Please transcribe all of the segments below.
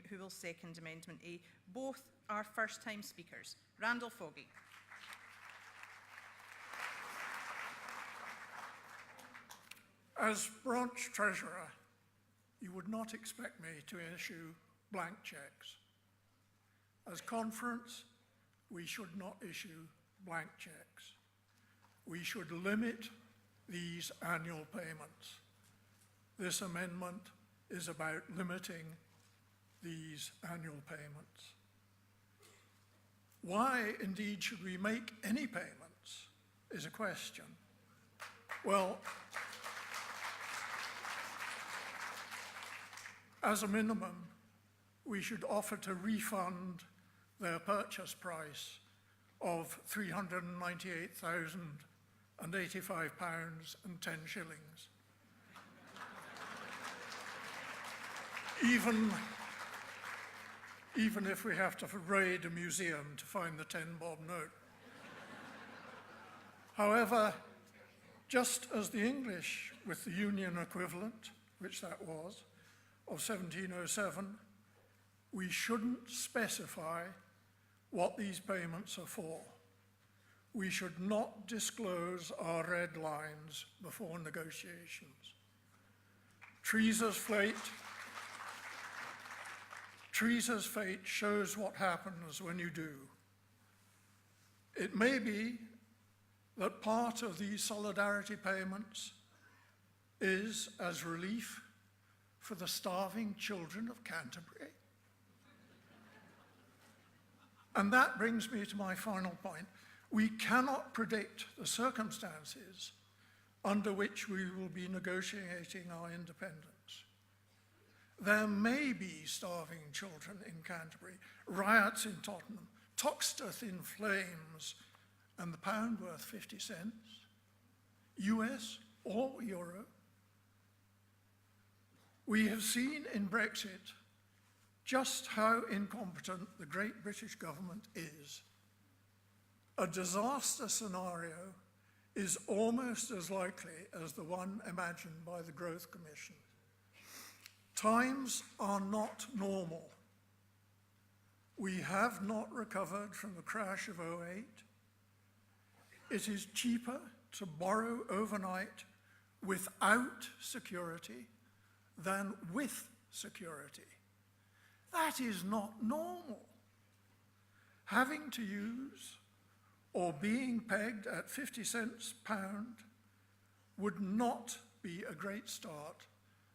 who will second Amendment A. Both are first-time speakers. Randall Foggy. As branch treasurer, you would not expect me to issue blank cheques. As conference, we should not issue blank cheques. We should limit these annual payments. This amendment is about limiting these annual payments. Why, indeed, should we make any payments is a question. Well, as a minimum, we should offer to refund their purchase price of £398,085.10. Even if we have to raid a museum to find the 10-bob note. However, just as the English, with the Union equivalent, which that was, of 1707, we shouldn't specify what these payments are for. We should not disclose our red lines before negotiations. Teresa's fate shows what happens when you do. It may be that part of these solidarity payments is as relief for the starving children of Canterbury. And that brings me to my final point. We cannot predict the circumstances under which we will be negotiating our independence. There may be starving children in Canterbury, riots in Tottenham, Toxteth in flames, and the pound worth 50 cents, US or euro. We have seen in Brexit just how incompetent the great British government is. A disaster scenario is almost as likely as the one imagined by the Growth Commission. Times are not normal. We have not recovered from the crash of '08. It is cheaper to borrow overnight without security than with security. That is not normal. Having to use or being pegged at 50 cents pound would not be a great start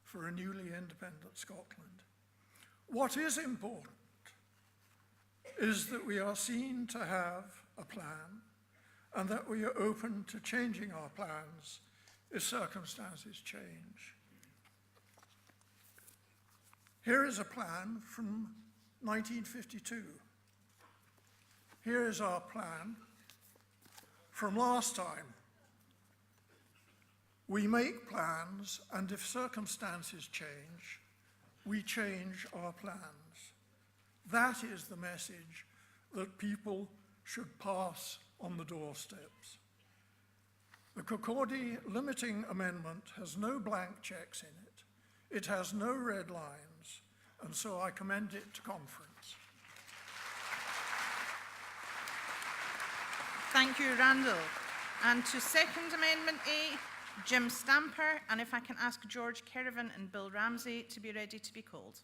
for a newly independent Scotland. What is important is that we are seen to have a plan and that we are open to changing our plans if circumstances change. Here is a plan from 1952. Here is our plan from last time. We make plans, and if circumstances change, we change our plans. That is the message that people should pass on the doorsteps. The Kirkcaldy limiting amendment has no blank cheques in it. It has no red lines, and so I commend it to conference. Thank you, Randall. And to second Amendment A, Jim Stamper, and if I can ask George Kerrivan and Bill Ramsey to be ready to be called.